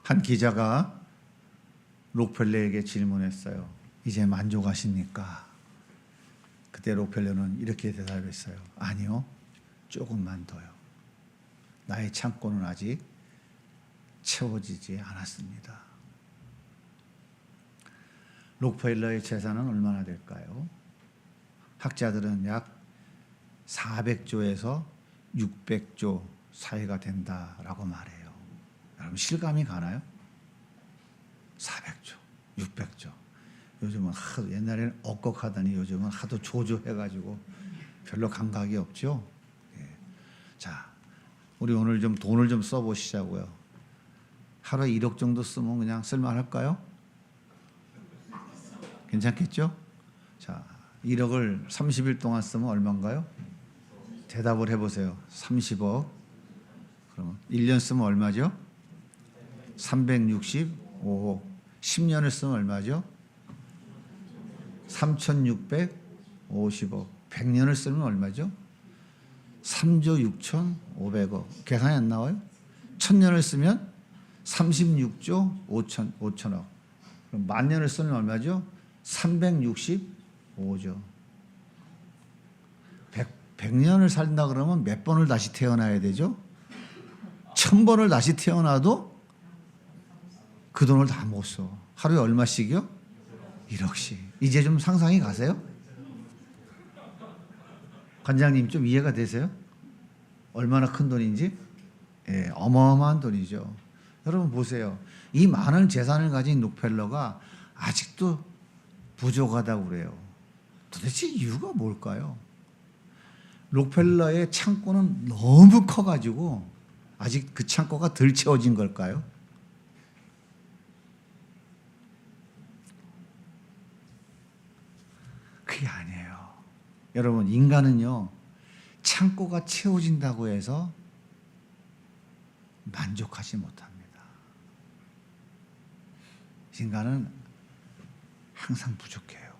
한 기자가 록펠러에게 질문했어요. 이제 만족하십니까? 그때 록펠러는 이렇게 대답했어요. 아니요, 조금만 더요. 나의 창고는 아직 채워지지 않았습니다. 록펠러의 재산은 얼마나 될까요? 학자들은 약 400조에서 600조 사이가 된다라고 말해요. 여러분 실감이 가나요? 400조, 600조. 요즘은 하도 옛날에는 억걱하더니 요즘은 하도 조조해가지고 별로 감각이 없죠. 예. 자, 우리 오늘 좀 돈을 좀 써보시자고요. 하루에 1억 정도 쓰면 그냥 쓸만할까요? 괜찮겠죠? 자, 1억을 30일 동안 쓰면 얼마인가요? 대답을 해보세요. 30억. 그러면 1년 쓰면 얼마죠? 365억. 10년을 쓰면 얼마죠? 3,650억. 100년을 쓰면 얼마죠? 3조 6,500억. 계산이 안 나와요? 1000년을 쓰면 36조 5천억. 그럼 10,000년을 쓰면 얼마죠? 365조. 100년을 살다 그러면 몇 번을 다시 태어나야 되죠? 1000번을 다시 태어나도 그 돈을 다 못 써. 하루에 얼마씩이요? 1억씩. 이제 좀 상상이 가세요? 관장님 좀 이해가 되세요? 얼마나 큰 돈인지? 예, 어마어마한 돈이죠. 여러분 보세요. 이 많은 재산을 가진 록펠러가 아직도 부족하다고 그래요. 도대체 이유가 뭘까요? 록펠러의 창고는 너무 커가지고 아직 그 창고가 덜 채워진 걸까요? 그게 아니에요. 여러분 인간은요 창고가 채워진다고 해서 만족하지 못합니다. 인간은 항상 부족해요.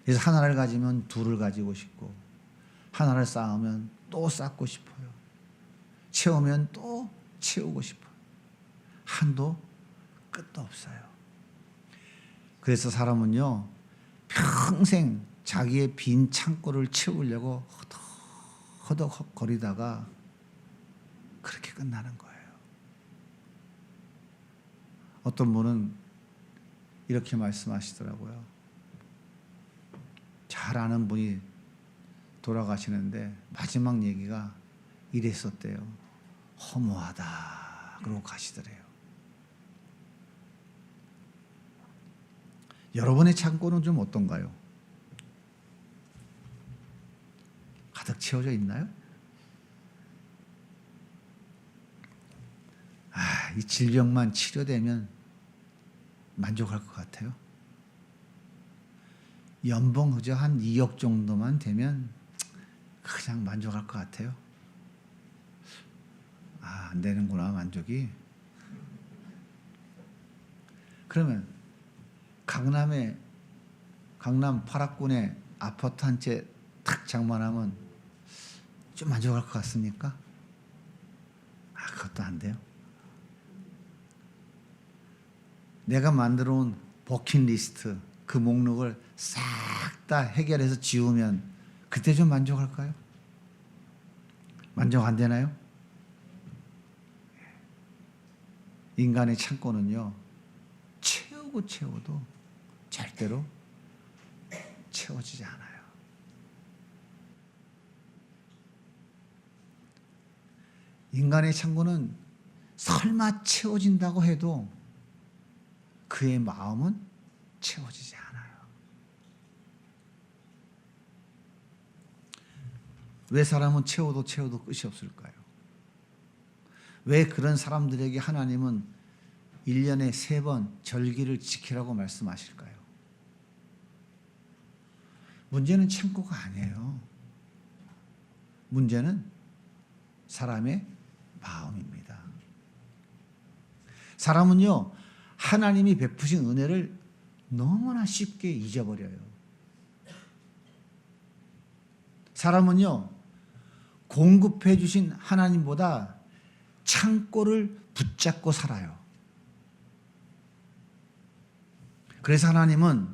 그래서 하나를 가지면 둘을 가지고 싶고 하나를 쌓으면 또 쌓고 싶어요. 채우면 또 채우고 싶어요. 한도 끝도 없어요. 그래서 사람은요 평생 자기의 빈 창고를 채우려고 허덕허덕거리다가 그렇게 끝나는 거예요. 어떤 분은 이렇게 말씀하시더라고요. 잘 아는 분이 돌아가시는데 마지막 얘기가 이랬었대요. 허무하다 그러고 가시더래요. 여러분의 창고는 좀 어떤가요? 가득 채워져 있나요? 이 질병만 치료되면 만족할 것 같아요. 연봉 그저 한 2억 정도만 되면 그냥 만족할 것 같아요. 안 되는구나 만족이. 그러면 강남 8학군에 아파트 한 채 탁 장만하면 좀 만족할 것 같습니까? 그것도 안 돼요. 내가 만들어 온 버킷리스트 그 목록을 싹 다 해결해서 지우면 그때 좀 만족할까요? 만족 안 되나요? 인간의 창고는요 채워도 절대로 채워지지 않아요. 인간의 창고는 설마 채워진다고 해도 그의 마음은 채워지지 않아요. 왜 사람은 채워도 끝이 없을까요? 왜 그런 사람들에게 하나님은 1년에 3번 절기를 지키라고 말씀하실까요? 문제는 창고가 아니에요. 문제는 사람의 마음입니다. 사람은요 하나님이 베푸신 은혜를 너무나 쉽게 잊어버려요. 사람은요 공급해 주신 하나님보다 창고를 붙잡고 살아요. 그래서 하나님은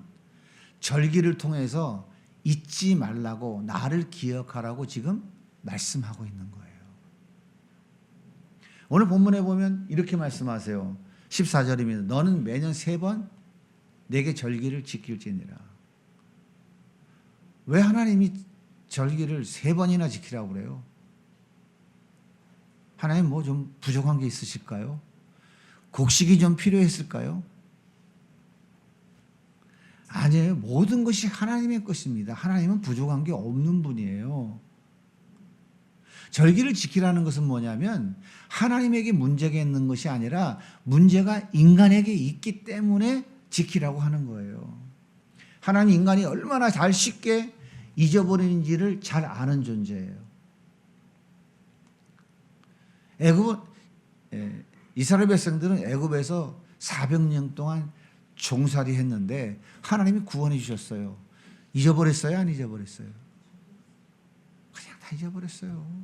절기를 통해서 잊지 말라고, 나를 기억하라고 지금 말씀하고 있는 거예요. 오늘 본문에 보면 이렇게 말씀하세요. 14절입니다. 너는 매년 3번 내게 절기를 지킬지니라. 왜 하나님이 절기를 3번이나 지키라고 그래요? 하나님 뭐 좀 부족한 게 있으실까요? 곡식이 좀 필요했을까요? 아니에요. 모든 것이 하나님의 것입니다. 하나님은 부족한 게 없는 분이에요. 절기를 지키라는 것은 뭐냐면 하나님에게 문제가 있는 것이 아니라 문제가 인간에게 있기 때문에 지키라고 하는 거예요. 하나님 인간이 얼마나 잘 쉽게 잊어버리는지를 잘 아는 존재예요. 이스라엘 백성들은 애굽에서 400년 동안 종살이 했는데 하나님이 구원해 주셨어요. 잊어버렸어요? 안 잊어버렸어요? 그냥 다 잊어버렸어요.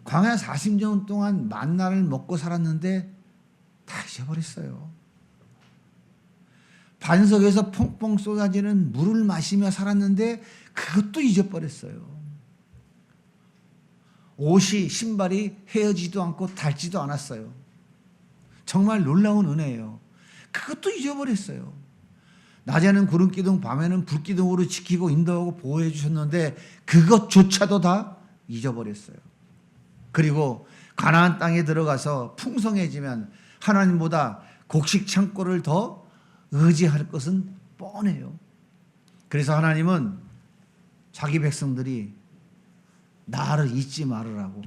광야 40년 동안 만나를 먹고 살았는데 다 잊어버렸어요. 반석에서 펑펑 쏟아지는 물을 마시며 살았는데 그것도 잊어버렸어요. 옷이, 신발이 헤어지지도 않고 닳지도 않았어요. 정말 놀라운 은혜예요. 그것도 잊어버렸어요. 낮에는 구름기둥, 밤에는 불기둥으로 지키고 인도하고 보호해 주셨는데 그것조차도 다 잊어버렸어요. 그리고 가나안 땅에 들어가서 풍성해지면 하나님보다 곡식 창고를 더 의지할 것은 뻔해요. 그래서 하나님은 자기 백성들이 나를 잊지 말으라고,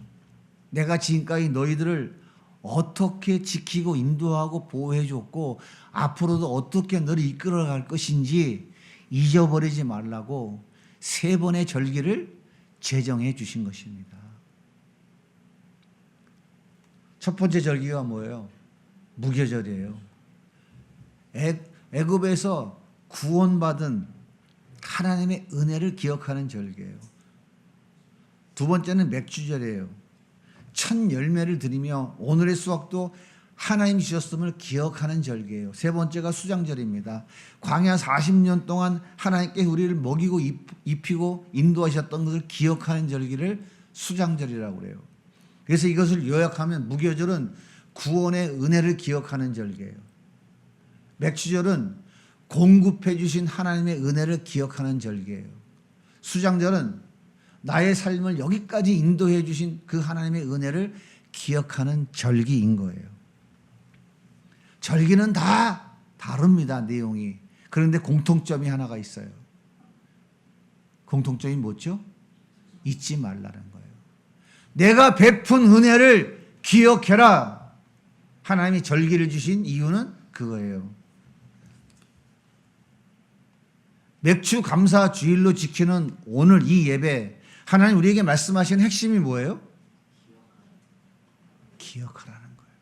내가 지금까지 너희들을 어떻게 지키고 인도하고 보호해 줬고 앞으로도 어떻게 너를 이끌어갈 것인지 잊어버리지 말라고 3번의 절기를 제정해 주신 것입니다. 첫 번째 절기가 뭐예요? 무교절이에요. 애굽에서 구원받은 하나님의 은혜를 기억하는 절기예요. 두 번째는 맥주절이에요. 첫 열매를 드리며 오늘의 수확도 하나님이 주셨음을 기억하는 절기예요. 세 번째가 수장절입니다. 광야 40년 동안 하나님께 우리를 먹이고 입히고 인도하셨던 것을 기억하는 절기를 수장절이라고 그래요. 그래서 이것을 요약하면 무교절은 구원의 은혜를 기억하는 절기예요. 맥주절은 공급해 주신 하나님의 은혜를 기억하는 절기예요. 수장절은 나의 삶을 여기까지 인도해 주신 그 하나님의 은혜를 기억하는 절기인 거예요. 절기는 다 다릅니다, 내용이. 그런데 공통점이 하나가 있어요. 공통점이 뭐죠? 잊지 말라는 거예요. 내가 베푼 은혜를 기억해라. 하나님이 절기를 주신 이유는 그거예요. 맥주 감사 주일로 지키는 오늘 이 예배, 하나님 우리에게 말씀하시는 핵심이 뭐예요? 기억하라는 거예요.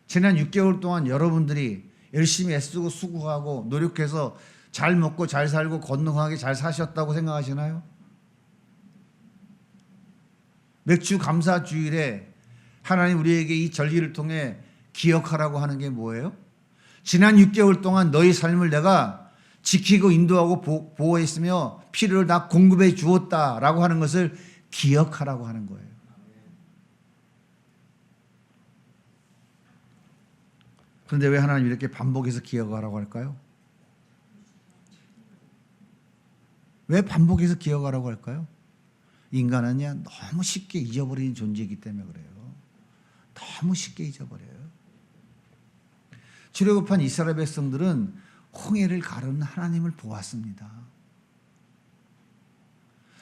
지난 6개월 동안 여러분들이 열심히 애쓰고 수고하고 노력해서 잘 먹고 잘 살고 건강하게 잘 사셨다고 생각하시나요? 맥주 감사 주일에 하나님 우리에게 이 절기를 통해 기억하라고 하는 게 뭐예요? 지난 6개월 동안 너희 삶을 내가 지키고 인도하고 보호했으며 필요를 다 공급해 주었다라고 하는 것을 기억하라고 하는 거예요. 그런데 왜 하나님 이렇게 반복해서 기억하라고 할까요? 왜 반복해서 기억하라고 할까요? 인간은요, 너무 쉽게 잊어버리는 존재이기 때문에 그래요. 너무 쉽게 잊어버려요. 출애굽한 이스라엘 백성들은 홍해를 가르는 하나님을 보았습니다.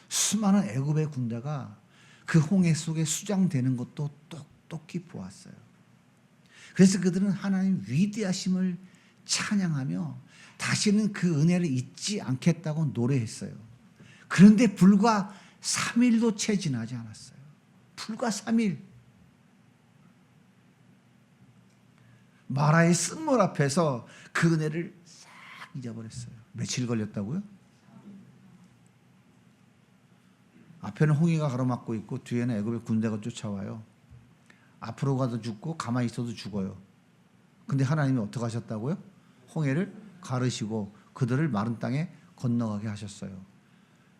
수많은 애굽의 군대가 그 홍해 속에 수장되는 것도 똑똑히 보았어요. 그래서 그들은 하나님 위대하심을 찬양하며 다시는 그 은혜를 잊지 않겠다고 노래했어요. 그런데 불과 3일도 채 지나지 않았어요. 불과 3일. 마라의 쓴물 앞에서 그 은혜를 싹 잊어버렸어요. 며칠 걸렸다고요? 앞에는 홍해가 가로막고 있고 뒤에는 애굽의 군대가 쫓아와요. 앞으로 가도 죽고 가만히 있어도 죽어요. 근데 하나님이 어떻게 하셨다고요? 홍해를 가르시고 그들을 마른 땅에 건너가게 하셨어요.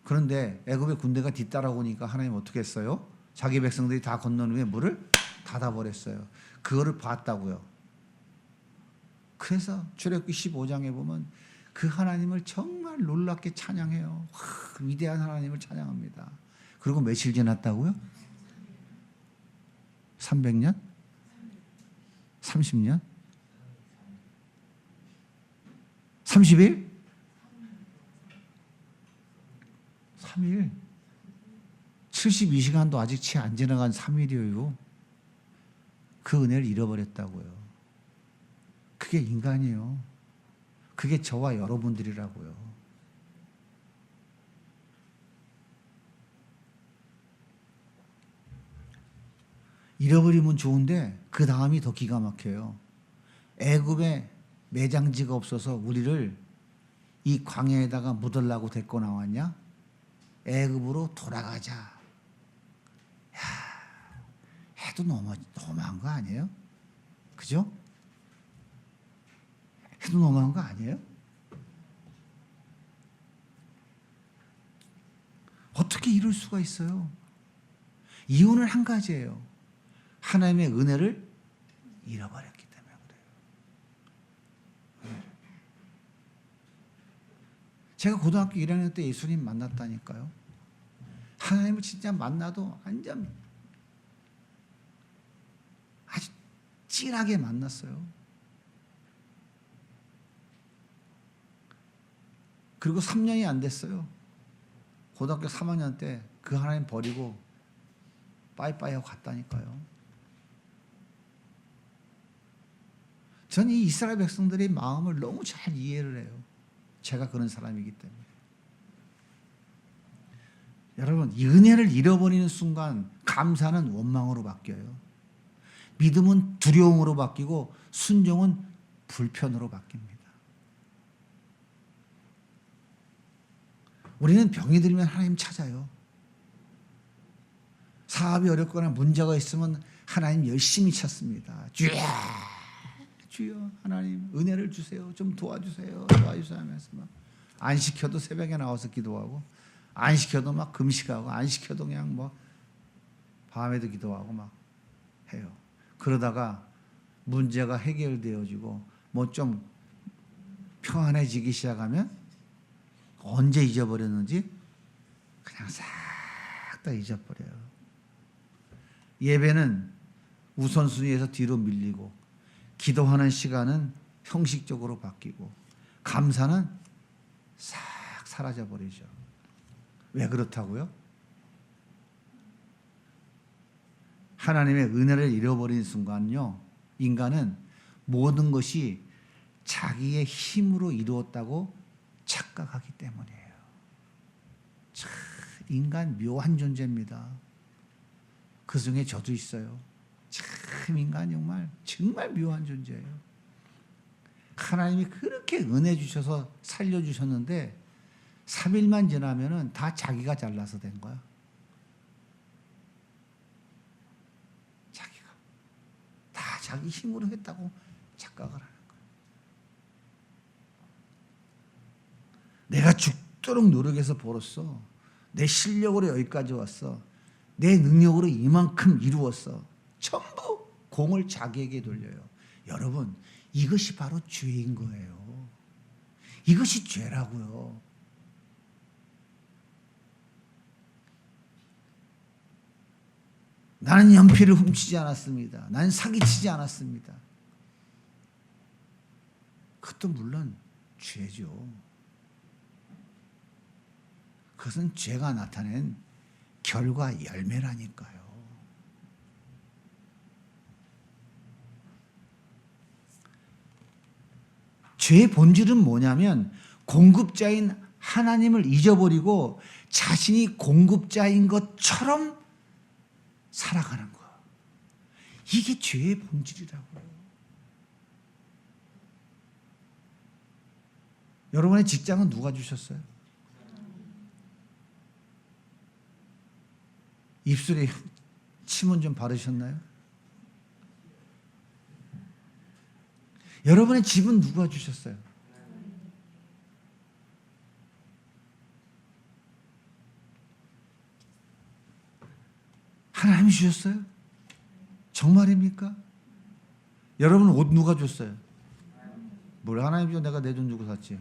그런데 애굽의 군대가 뒤따라오니까 하나님 어떻게 했어요? 자기 백성들이 다 건넌 후에 물을 닫아버렸어요. 그거를 봤다고요. 그래서 출애굽기 15장에 보면 그 하나님을 정말 놀랍게 찬양해요. 그 위대한 하나님을 찬양합니다. 그리고 며칠 지났다고요? 300년? 30년? 30일? 3일? 72시간도 아직 채 안 지나간 3일이에요. 그 은혜를 잃어버렸다고요. 그게 인간이에요. 그게 저와 여러분들이라고요. 잃어버리면 좋은데 그 다음이 더 기가 막혀요. 애굽에 매장지가 없어서 우리를 이 광야에다가 묻으려고 데리고 나왔냐? 애굽으로 돌아가자. 야, 해도 너무한 거 아니에요? 그죠? 해도 너무한 거 아니에요? 어떻게 이럴 수가 있어요? 이유는 한 가지예요. 하나님의 은혜를 잃어버렸기 때문에 그래요. 제가 고등학교 1학년 때 예수님 만났다니까요. 하나님을 진짜 만나도 완전 아주 찐하게 만났어요. 그리고 3년이 안 됐어요. 고등학교 3학년 때 그 하나님 버리고 빠이빠이 하고 갔다니까요. 전 이 이스라엘 백성들의 마음을 너무 잘 이해를 해요. 제가 그런 사람이기 때문에. 여러분, 이 은혜를 잃어버리는 순간 감사는 원망으로 바뀌어요. 믿음은 두려움으로 바뀌고 순종은 불편으로 바뀝니다. 우리는 병이 들면 하나님 찾아요. 사업이 어렵거나 문제가 있으면 하나님 열심히 찾습니다. 주여, 주여 하나님 은혜를 주세요. 좀 도와주세요. 도와주세요 하면서 막 안 시켜도 새벽에 나와서 기도하고 안 시켜도 막 금식하고 안 시켜도 그냥 뭐 밤에도 기도하고 막 해요. 그러다가 문제가 해결되어지고 뭐 좀 평안해지기 시작하면 언제 잊어버렸는지 그냥 싹 다 잊어버려요. 예배는 우선순위에서 뒤로 밀리고 기도하는 시간은 형식적으로 바뀌고 감사는 싹 사라져버리죠. 왜 그렇다고요? 하나님의 은혜를 잃어버린 순간요, 인간은 모든 것이 자기의 힘으로 이루었다고 착각하기 때문이에요. 참 인간 묘한 존재입니다. 그 중에 저도 있어요. 참 인간 정말 묘한 존재예요. 하나님이 그렇게 은혜 주셔서 살려주셨는데 3일만 지나면은 다 자기가 잘나서 된 거야. 자기가 다 자기 힘으로 했다고 착각을 하는 거야. 내가 죽도록 노력해서 벌었어. 내 실력으로 여기까지 왔어. 내 능력으로 이만큼 이루었어. 전부 공을 자기에게 돌려요. 여러분, 이것이 바로 죄인 거예요. 이것이 죄라고요. 나는 연필을 훔치지 않았습니다. 나는 사기치지 않았습니다. 그것도 물론 죄죠. 그것은 죄가 나타낸 결과 열매라니까요. 죄의 본질은 뭐냐면 공급자인 하나님을 잊어버리고 자신이 공급자인 것처럼 살아가는 거. 이게 죄의 본질이라고요. 여러분의 직장은 누가 주셨어요? 입술에 침은 좀 바르셨나요? 여러분의 집은 누가 주셨어요? 하나님이 주셨어요? 정말입니까? 여러분 옷 누가 줬어요? 뭘 하나님 줘, 내가 내 돈 주고 샀지.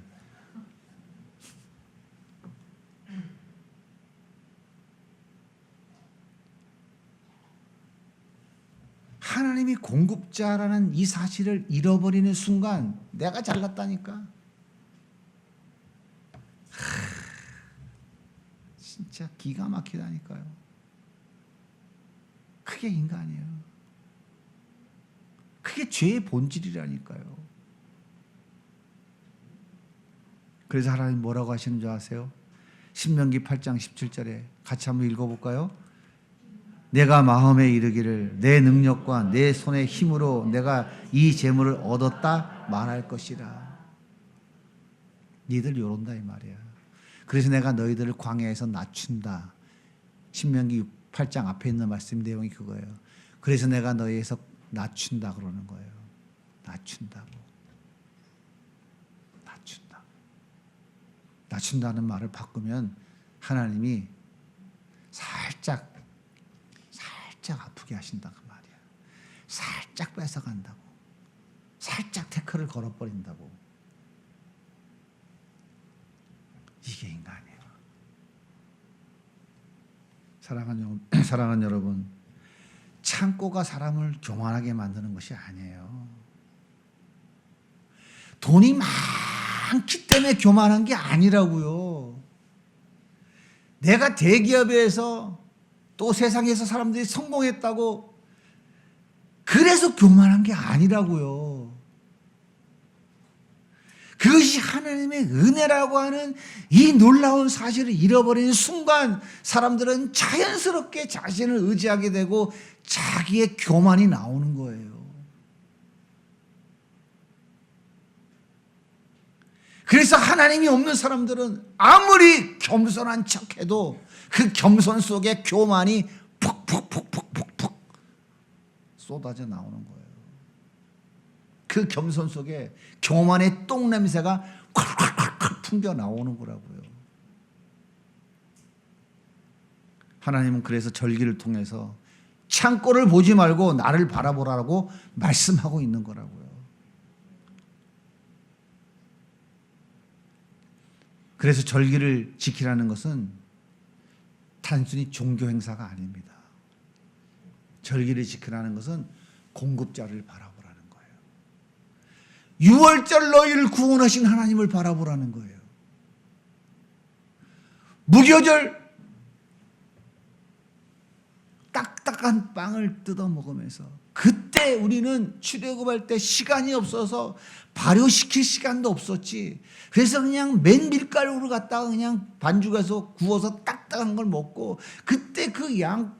하나님이 공급자라는 이 사실을 잃어버리는 순간 내가 잘났다니까. 진짜 기가 막히다니까요. 그게 인간이에요. 그게 죄의 본질이라니까요. 그래서 하나님 뭐라고 하시는 줄 아세요? 신명기 8장 17절에 같이 한번 읽어볼까요? 내가 마음에 이르기를 내 능력과 내 손의 힘으로 내가 이 재물을 얻었다 말할 것이라. 니들 요런다 이 말이야. 그래서 내가 너희들을 광야에서 낮춘다. 신명기 8장 앞에 있는 말씀 내용이 그거예요. 그래서 내가 너희에서 낮춘다 그러는 거예요. 낮춘다고. 낮춘다. 낮춘다는 말을 바꾸면 하나님이 살짝 아프게 하신다 그 말이야. 살짝 뺏어간다고. 살짝 태클을 걸어버린다고. 이게 인간이에요. 사랑하는 여러분, 창고가 사람을 교만하게 만드는 것이 아니에요. 돈이 많기 때문에 교만한 게 아니라고요. 내가 대기업에서 또 세상에서 사람들이 성공했다고 그래서 교만한 게 아니라고요. 그것이 하나님의 은혜라고 하는 이 놀라운 사실을 잃어버리는 순간 사람들은 자연스럽게 자신을 의지하게 되고 자기의 교만이 나오는 거예요. 그래서 하나님이 없는 사람들은 아무리 겸손한 척해도 그 겸손 속에 교만이 푹푹푹푹푹푹 쏟아져 나오는 거예요. 그 겸손 속에 교만의 똥냄새가 콸콸콸 풍겨 나오는 거라고요. 하나님은 그래서 절기를 통해서 창고를 보지 말고 나를 바라보라고 말씀하고 있는 거라고요. 그래서 절기를 지키라는 것은 단순히 종교 행사가 아닙니다. 절기를 지키라는 것은 공급자를 바라보라는 거예요. 유월절 너희를 구원하신 하나님을 바라보라는 거예요. 무교절 딱딱한 빵을 뜯어 먹으면서 그때 우리는 출애굽할 때 시간이 없어서 발효시킬 시간도 없었지. 그래서 그냥 맨 밀가루로 갖다가 그냥 반죽해서 구워서 딱딱한 걸 먹고 그때 그 양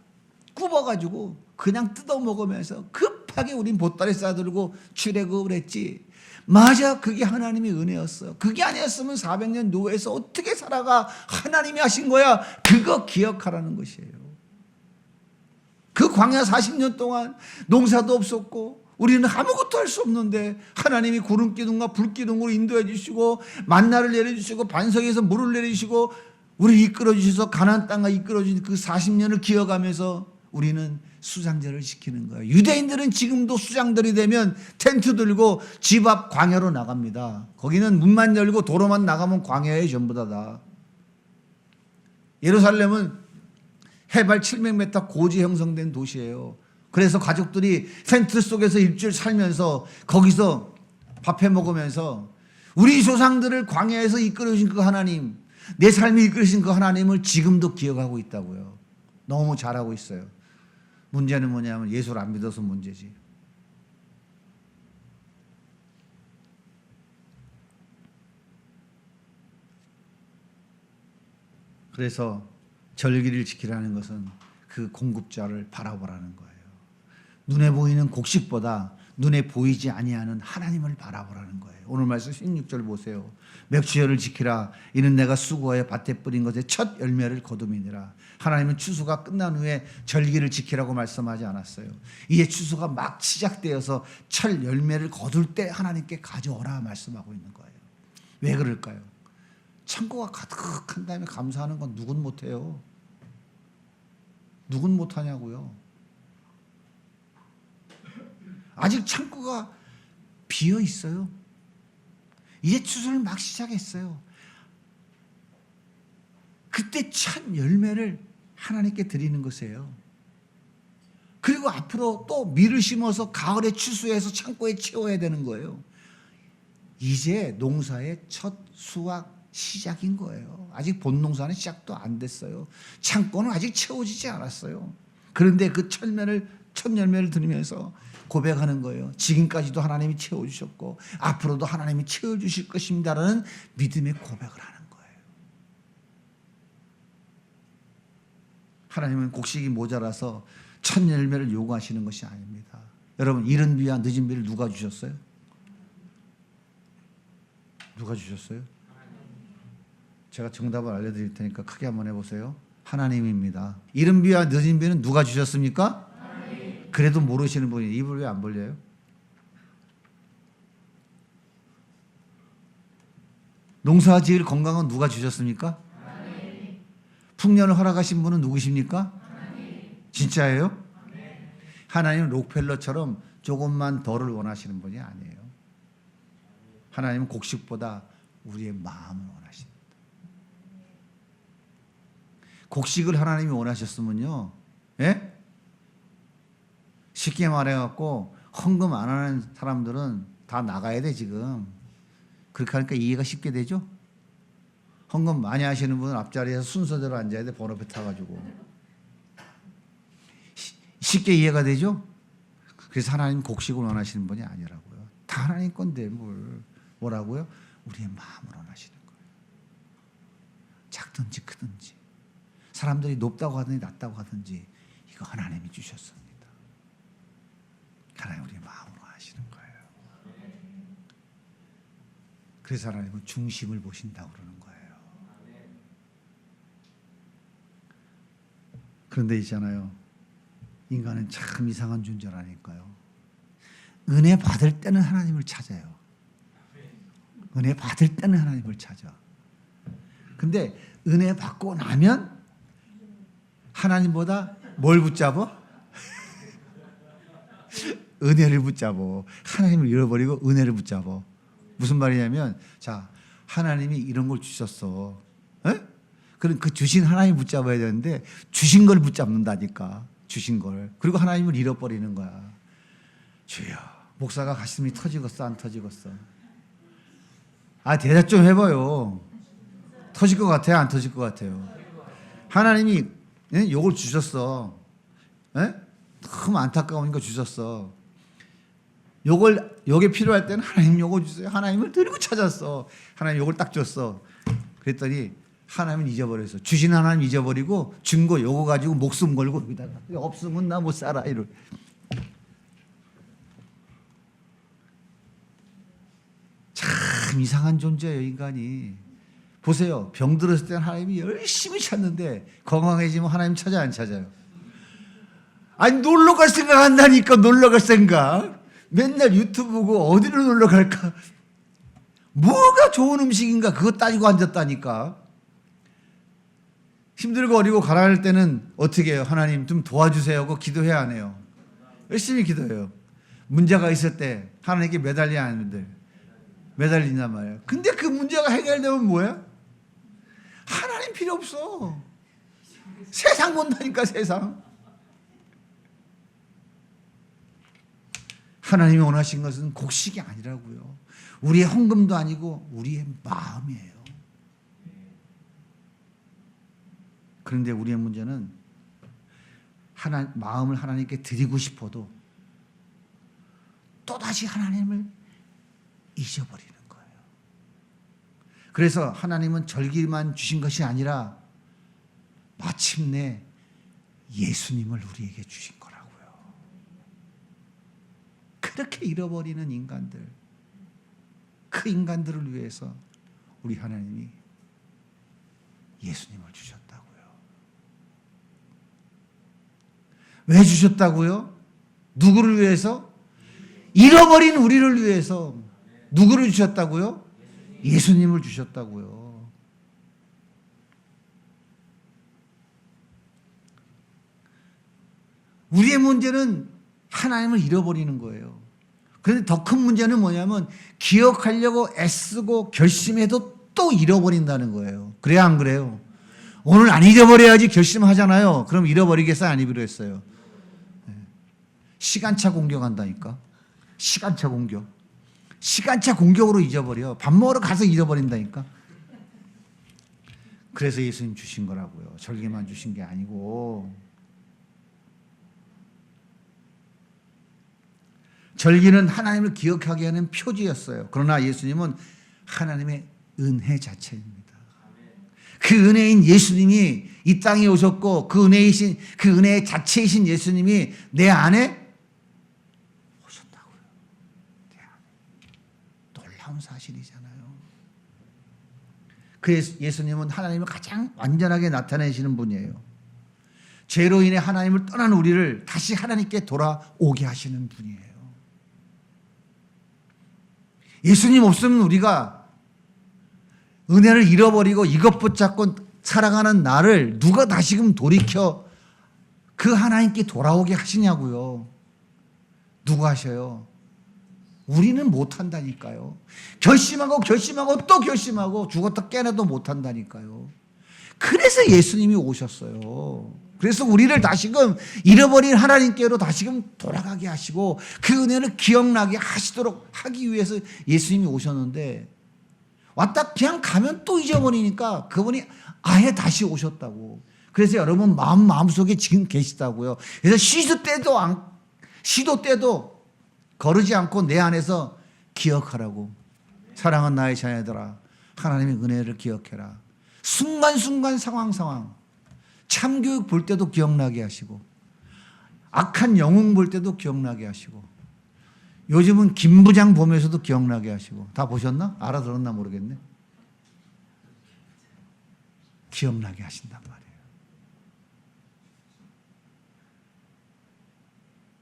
굽어가지고 그냥 뜯어 먹으면서 급하게 우린 보따리 싸들고 출애굽을 했지. 맞아, 그게 하나님의 은혜였어. 그게 아니었으면 400년 노예에서 어떻게 살아가. 하나님이 하신 거야. 그거 기억하라는 것이에요. 그 광야 40년 동안 농사도 없었고 우리는 아무것도 할 수 없는데 하나님이 구름기둥과 불기둥으로 인도해 주시고 만나를 내려주시고 반석에서 물을 내리시고 우리를 이끌어 주셔서 가나안 땅과 이끌어 주신 그 40년을 기억하면서 우리는 수장제를 지키는 거예요. 유대인들은 지금도 수장들이 되면 텐트 들고 집 앞 광야로 나갑니다. 거기는 문만 열고 도로만 나가면 광야에 전부 다. 예루살렘은 해발 700m 고지 형성된 도시예요. 그래서 가족들이 텐트 속에서 일주일 살면서 거기서 밥해 먹으면서 우리 조상들을 광야에서 이끌어주신 그 하나님, 내 삶이 이끌으신 그 하나님을 지금도 기억하고 있다고요. 너무 잘하고 있어요. 문제는 뭐냐면 예수를 안 믿어서 문제지. 그래서 절기를 지키라는 것은 그 공급자를 바라보라는 거예요. 눈에 보이는 곡식보다 눈에 보이지 아니하는 하나님을 바라보라는 거예요. 오늘 말씀 16절 보세요. 맥주열을 지키라. 이는 내가 수고하여 밭에 뿌린 것의 첫 열매를 거둠이니라. 하나님은 추수가 끝난 후에 절기를 지키라고 말씀하지 않았어요. 이제 추수가 막 시작되어서 첫 열매를 거둘 때 하나님께 가져오라 말씀하고 있는 거예요. 왜 그럴까요? 창고가 가득한 다음에 감사하는 건 누군 못해요. 누군 못하냐고요. 아직 창고가 비어 있어요. 이제 추수를 막 시작했어요. 그때 첫 열매를 하나님께 드리는 것이에요. 그리고 앞으로 또 밀을 심어서 가을에 추수해서 창고에 채워야 되는 거예요. 이제 농사의 첫 수확 시작인 거예요. 아직 본농사는 시작도 안 됐어요. 창고는 아직 채워지지 않았어요. 그런데 그 첫 열매를 드리면서 고백하는 거예요. 지금까지도 하나님이 채워주셨고 앞으로도 하나님이 채워주실 것입니다라는 믿음의 고백을 하는 거예요. 하나님은 곡식이 모자라서 첫 열매를 요구하시는 것이 아닙니다. 여러분, 이른 비와 늦은 비를 누가 주셨어요? 누가 주셨어요? 제가 정답을 알려드릴 테니까 크게 한번 해보세요. 하나님입니다. 이른 비와 늦은 비는 누가 주셨습니까? 그래도 모르시는 분이 입을 왜 안 벌려요? 농사 지을 건강은 누가 주셨습니까? 풍년을 허락하신 분은 누구십니까? 진짜예요? 하나님은 록펠러처럼 조금만 덜을 원하시는 분이 아니에요. 하나님은 곡식보다 우리의 마음을 원하십니다. 곡식을 하나님이 원하셨으면요, 예? 쉽게 말해갖고 헌금 안 하는 사람들은 다 나가야 돼 지금. 그렇게 하니까 이해가 쉽게 되죠? 헌금 많이 하시는 분은 앞자리에서 순서대로 앉아야 돼. 번호표 타가지고. 쉽게 이해가 되죠? 그래서 하나님 곡식을 원하시는 분이 아니라고요. 다 하나님 건데 뭐라고요? 우리의 마음을 원하시는 거예요. 작든지 크든지, 사람들이 높다고 하든지 낮다고 하든지 이거 하나님이 주셨습니다. 하나님 우리의 마음으로 하시는 거예요. 그래서 하나님은 중심을 보신다고 그러는 거예요. 그런데 있잖아요, 인간은 참 이상한 존재라니까요. 은혜 받을 때는 하나님을 찾아요. 은혜 받을 때는 하나님을 찾아. 근데 은혜 받고 나면 하나님보다 뭘 붙잡아? 은혜를 붙잡어. 하나님을 잃어버리고 은혜를 붙잡어. 무슨 말이냐면, 자, 하나님이 이런 걸 주셨어. 에? 그럼 그 주신 하나님 붙잡아야 되는데 주신 걸 붙잡는다니까. 주신 걸. 그리고 하나님을 잃어버리는 거야. 주여, 목사가 가슴이 터지겠어 안 터지겠어? 아, 대답 좀 해봐요. 터질 것 같아요 안 터질 것 같아요? 하나님이 요걸 주셨어. 에? 너무 안타까운 거 주셨어. 요게 필요할 때는 하나님 요거 주세요. 하나님을 드리고 찾았어. 하나님 요걸 딱 줬어. 그랬더니 하나님은 잊어버렸어. 주신 하나님 잊어버리고 준 거 요거 가지고 목숨 걸고 여기다가 없으면 나 못 살아 이럴. 참 이상한 존재예요 인간이. 보세요. 병 들었을 때는 하나님이 열심히 찾는데 건강해지면 하나님 찾아 안 찾아요? 아니 놀러 갈 생각 한다니까. 놀러 갈 생각. 맨날 유튜브 보고 어디로 놀러 갈까? 뭐가 좋은 음식인가? 그거 따지고 앉았다니까. 힘들고 어리고 가라앉을 때는 어떻게 해요? 하나님 좀 도와주세요 하고 기도해야 안 해요? 열심히 기도해요. 문제가 있을 때 하나님께 매달려야 하는데 매달린단 말이에요. 근데 그 문제가 해결되면 뭐야? 하나님 필요 없어. 세상 본다니까 세상. 하나님이 원하신 것은 곡식이 아니라고요. 우리의 헌금도 아니고 우리의 마음이에요. 그런데 우리의 문제는 마음을 하나님께 드리고 싶어도 또다시 하나님을 잊어버리는 거예요. 그래서 하나님은 절기만 주신 것이 아니라 마침내 예수님을 우리에게 주신 거라고요. 그렇게 잃어버리는 인간들, 그 인간들을 위해서 우리 하나님이 예수님을 주셨다고요. 왜 주셨다고요? 누구를 위해서? 잃어버린 우리를 위해서. 누구를 주셨다고요? 예수님을 주셨다고요. 우리의 문제는 하나님을 잃어버리는 거예요. 그런데 더 큰 문제는 뭐냐면 기억하려고 애쓰고 결심해도 또 잃어버린다는 거예요. 그래야 안 그래요? 오늘 안 잊어버려야지 결심하잖아요. 그럼 잃어버리겠어요? 안 잃어버렸어요? 시간차 공격한다니까. 시간차 공격. 시간차 공격으로 잊어버려. 밥 먹으러 가서 잊어버린다니까. 그래서 예수님 주신 거라고요. 절기만 주신 게 아니고. 절기는 하나님을 기억하게 하는 표지였어요. 그러나 예수님은 하나님의 은혜 자체입니다. 그 은혜인 예수님이 이 땅에 오셨고 그 은혜의 자체이신 예수님이 내 안에 오셨다고요. 내 안에. 놀라운 사실이잖아요. 그래서 예수님은 하나님을 가장 완전하게 나타내시는 분이에요. 죄로 인해 하나님을 떠난 우리를 다시 하나님께 돌아오게 하시는 분이에요. 예수님 없으면 우리가 은혜를 잃어버리고 이것 붙잡고 살아가는 나를 누가 다시금 돌이켜 그 하나님께 돌아오게 하시냐고요. 누가 하셔요? 우리는 못한다니까요. 결심하고 또 결심하고 죽었다 깨어나도 못한다니까요. 그래서 예수님이 오셨어요. 그래서 우리를 다시금 잃어버린 하나님께로 다시금 돌아가게 하시고 그 은혜를 기억나게 하시도록 하기 위해서 예수님이 오셨는데 왔다 그냥 가면 또 잊어버리니까 그분이 아예 다시 오셨다고. 그래서 여러분 마음속에 지금 계시다고요. 그래서 시도 때도 거르지 않고 내 안에서 기억하라고. 사랑하는 나의 자녀들아, 하나님의 은혜를 기억해라. 순간순간 상황 참교육 볼 때도 기억나게 하시고 악한 영웅 볼 때도 기억나게 하시고 요즘은 김부장 보면서도 기억나게 하시고. 다 보셨나? 알아들었나 모르겠네. 기억나게 하신단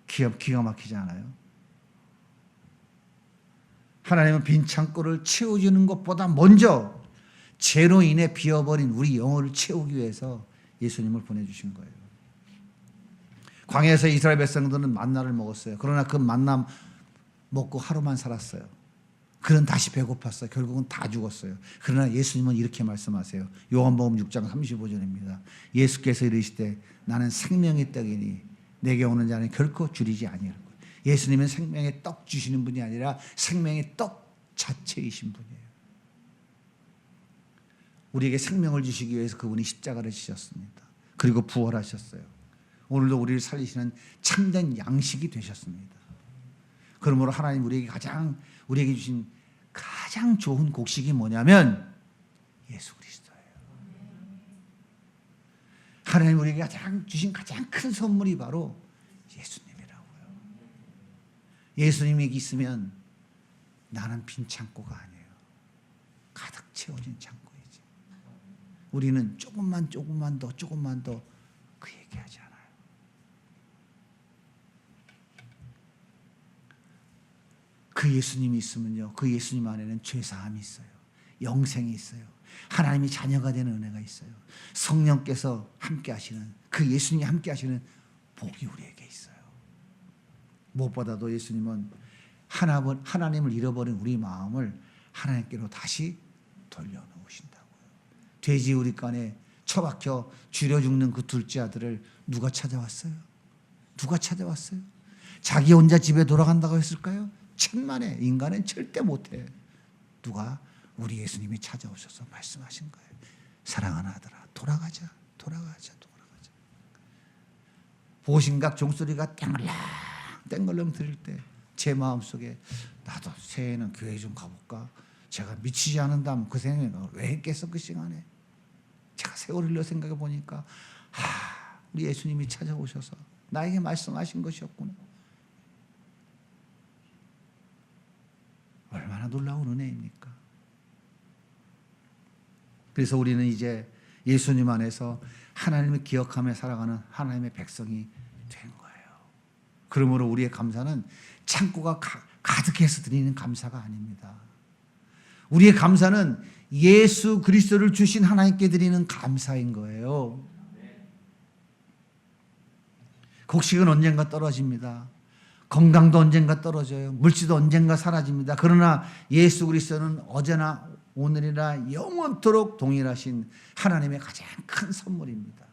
말이에요. 기가 막히지 않아요? 하나님은 빈 창고를 채워주는 것보다 먼저 죄로 인해 비어버린 우리 영혼을 채우기 위해서 예수님을 보내주신 거예요. 광야에서 이스라엘 백성들은 만나를 먹었어요. 그러나 그 만나 먹고 하루만 살았어요. 그는 다시 배고팠어요. 결국은 다 죽었어요. 그러나 예수님은 이렇게 말씀하세요. 요한복음 6장 35절입니다. 예수께서 이르시되 나는 생명의 떡이니 내게 오는 자는 결코 줄이지 아니할 거예요. 예수님은 생명의 떡 주시는 분이 아니라 생명의 떡 자체이신 분이에요. 우리에게 생명을 주시기 위해서 그분이 십자가를 지셨습니다. 그리고 부활하셨어요. 오늘도 우리를 살리시는 참된 양식이 되셨습니다. 그러므로 하나님 우리에게 주신 가장 좋은 곡식이 뭐냐면 예수 그리스도예요. 하나님 우리에게 주신 가장 큰 선물이 바로 예수님이라고요. 예수님이 있으면 나는 빈 창고가 아니에요. 가득 채워진 창고이지. 우리는 조금만 더 그 얘기하지 않아요. 그 예수님이 있으면요, 그 예수님 안에는 죄사함이 있어요. 영생이 있어요. 하나님이 자녀가 되는 은혜가 있어요. 성령께서 함께 하시는, 그 예수님이 함께 하시는 복이 우리에게 있어요. 무엇보다도 예수님은 하나님을 잃어버린 우리 마음을 하나님께로 다시 돌려놓으신다고요. 돼지우리간에 처박혀 죽여 죽는 그 둘째 아들을 누가 찾아왔어요? 누가 찾아왔어요? 자기 혼자 집에 돌아간다고 했을까요? 천만에. 인간은 절대 못해. 누가? 우리 예수님이 찾아오셔서 말씀하신 거예요. 사랑하는 아들아, 돌아가자. 보신각 종소리가 땡글렁 들릴 때 제 마음속에 나도 새해에는 교회 좀 가볼까? 제가 미치지 않는다면 그 생각을 왜 했겠어 그 시간에? 제가 세월을 흘려 생각해 보니까 우리 예수님이 찾아오셔서 나에게 말씀하신 것이었구나. 얼마나 놀라운 은혜입니까? 그래서 우리는 이제 예수님 안에서 하나님을 기억하며 살아가는 하나님의 백성이 된 거예요. 그러므로 우리의 감사는 창고가 가득해서 드리는 감사가 아닙니다. 우리의 감사는 예수 그리스도를 주신 하나님께 드리는 감사인 거예요. 곡식은 언젠가 떨어집니다. 건강도 언젠가 떨어져요. 물질도 언젠가 사라집니다. 그러나 예수 그리스도는 어제나 오늘이나 영원토록 동일하신 하나님의 가장 큰 선물입니다.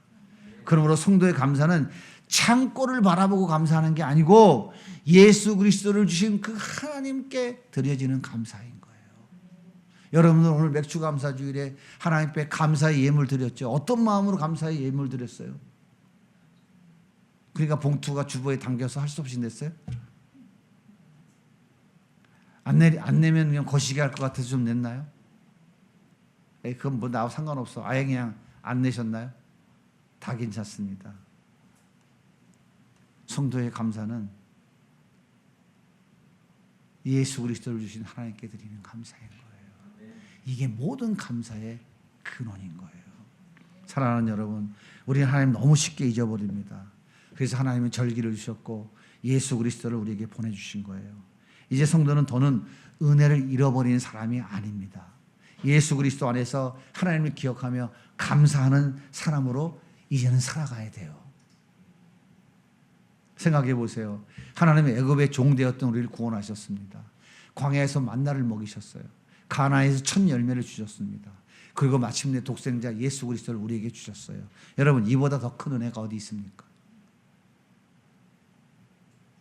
그러므로 성도의 감사는 창고를 바라보고 감사하는 게 아니고 예수 그리스도를 주신 그 하나님께 드려지는 감사인 거예요. 여러분들 오늘 맥주 감사 주일에 하나님 앞에 감사의 예물 드렸죠. 어떤 마음으로 감사의 예물 드렸어요? 그러니까 봉투가 주보에 담겨서 할 수 없이 냈어요? 안 내면 그냥 거시기 할 것 같아서 좀 냈나요? 그건 뭐 나와 상관없어. 아예 그냥 안 내셨나요? 다 괜찮습니다. 성도의 감사는 예수 그리스도를 주신 하나님께 드리는 감사인 거예요. 이게 모든 감사의 근원인 거예요. 사랑하는 여러분, 우리는 하나님 너무 쉽게 잊어버립니다. 그래서 하나님은 절기를 주셨고 예수 그리스도를 우리에게 보내주신 거예요. 이제 성도는 더는 은혜를 잃어버리는 사람이 아닙니다. 예수 그리스도 안에서 하나님을 기억하며 감사하는 사람으로 이제는 살아가야 돼요. 생각해 보세요. 하나님의 애굽의 종 되었던 우리를 구원하셨습니다. 광야에서 만나를 먹이셨어요. 가나안에서 첫 열매를 주셨습니다. 그리고 마침내 독생자 예수 그리스도를 우리에게 주셨어요. 여러분, 이보다 더 큰 은혜가 어디 있습니까?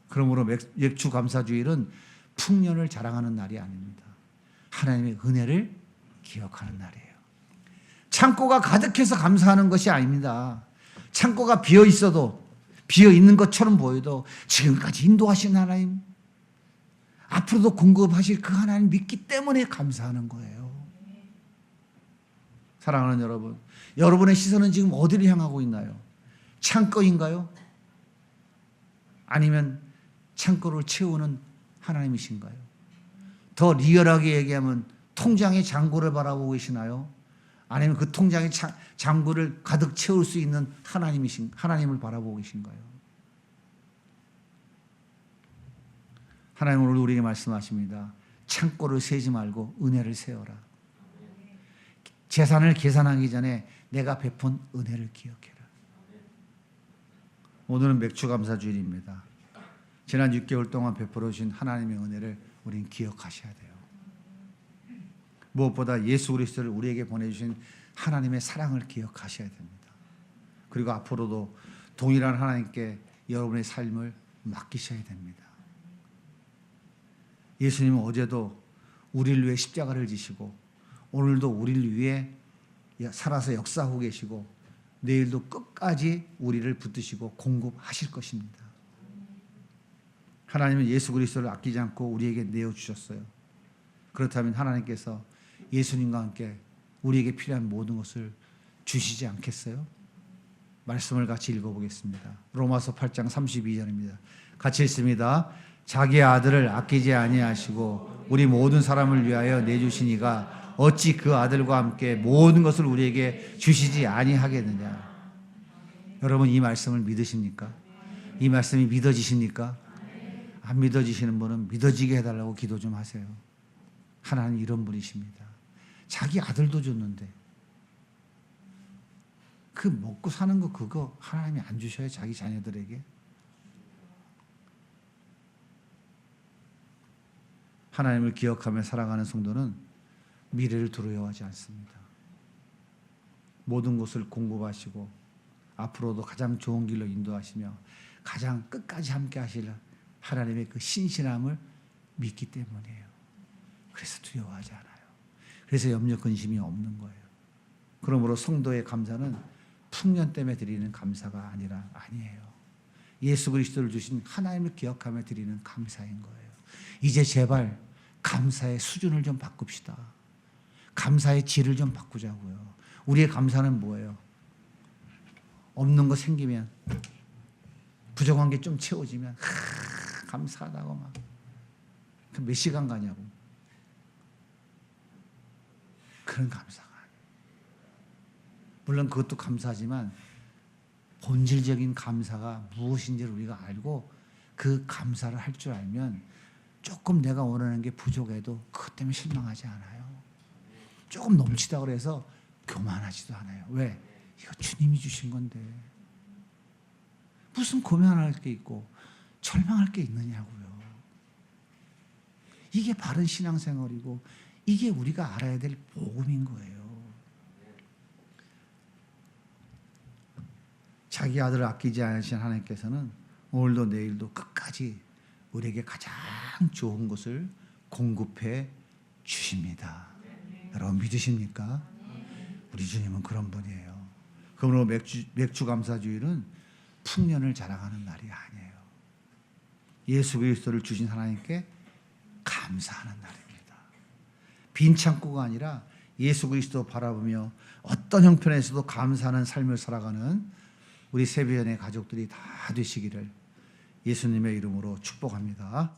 그러므로 맥주 감사주일은 풍년을 자랑하는 날이 아닙니다. 하나님의 은혜를 기억하는 날이에요. 창고가 가득해서 감사하는 것이 아닙니다. 창고가 비어 있어도, 비어 있는 것처럼 보여도 지금까지 인도하신 하나님, 앞으로도 공급하실 그 하나님 믿기 때문에 감사하는 거예요. 사랑하는 여러분, 여러분의 시선은 지금 어디를 향하고 있나요? 창고인가요? 아니면 창고를 채우는 하나님이신가요? 더 리얼하게 얘기하면 통장의 잔고를 바라보고 계시나요? 아니면 그 통장의 잔고를 가득 채울 수 있는 하나님을 바라보고 계신가요? 하나님은 오늘 우리에게 말씀하십니다. 창고를 세지 말고 은혜를 세워라. 재산을 계산하기 전에 내가 베푼 은혜를 기억해라. 오늘은 맥주 감사 주일입니다. 지난 6개월 동안 베풀어 주신 하나님의 은혜를 우리는 기억하셔야 돼요. 무엇보다 예수 그리스도를 우리에게 보내주신 하나님의 사랑을 기억하셔야 됩니다. 그리고 앞으로도 동일한 하나님께 여러분의 삶을 맡기셔야 됩니다. 예수님은 어제도 우리를 위해 십자가를 지시고 오늘도 우리를 위해 살아서 역사하고 계시고 내일도 끝까지 우리를 붙드시고 공급하실 것입니다. 하나님은 예수 그리스도를 아끼지 않고 우리에게 내어주셨어요. 그렇다면 하나님께서 예수님과 함께 우리에게 필요한 모든 것을 주시지 않겠어요? 말씀을 같이 읽어보겠습니다. 로마서 8장 32절입니다. 같이 읽습니다. 자기의 아들을 아끼지 아니하시고 우리 모든 사람을 위하여 내주시니가 어찌 그 아들과 함께 모든 것을 우리에게 주시지 아니하겠느냐. 여러분, 이 말씀을 믿으십니까? 이 말씀이 믿어지십니까? 안 믿어지시는 분은 믿어지게 해달라고 기도 좀 하세요. 하나님 이런 분이십니다. 자기 아들도 줬는데 그 먹고 사는 거 그거 하나님이 안 주셔요? 자기 자녀들에게? 하나님을 기억하며 살아가는 성도는 미래를 두려워하지 않습니다. 모든 것을 공급하시고 앞으로도 가장 좋은 길로 인도하시며 가장 끝까지 함께 하실 하나님의 그 신실함을 믿기 때문이에요. 그래서 두려워하지 않아요. 그래서 염려 근심이 없는 거예요. 그러므로 성도의 감사는 풍년 때문에 드리는 감사가 아니에요. 예수 그리스도를 주신 하나님을 기억하며 드리는 감사인 거예요. 이제 제발 감사의 수준을 좀 바꿉시다. 감사의 질을 좀 바꾸자고요. 우리의 감사는 뭐예요? 없는 거 생기면, 부족한 게 좀 채워지면 감사하다고 막 몇 시간 가냐고. 그런 감사가 아니에요. 물론 그것도 감사하지만 본질적인 감사가 무엇인지를 우리가 알고 그 감사를 할 줄 알면 조금 내가 원하는 게 부족해도 그것 때문에 실망하지 않아요. 조금 넘치다 그래서 교만하지도 않아요. 왜? 이거 주님이 주신 건데 무슨 고민할 게 있고 절망할 게 있느냐고요. 이게 바른 신앙생활이고 이게 우리가 알아야 될 복음인 거예요. 자기 아들을 아끼지 않으신 하나님께서는 오늘도 내일도 끝까지 우리에게 가장 좋은 것을 공급해 주십니다. 여러분 믿으십니까? 우리 주님은 그런 분이에요. 그러므로 맥주 감사주일은 풍년을 자랑하는 날이 아니에요. 예수 그리스도를 주신 하나님께 감사하는 날입니다. 빈 창고가 아니라 예수 그리스도 바라보며 어떤 형편에서도 감사하는 삶을 살아가는 우리 세비연의 가족들이 다 되시기를 예수님의 이름으로 축복합니다.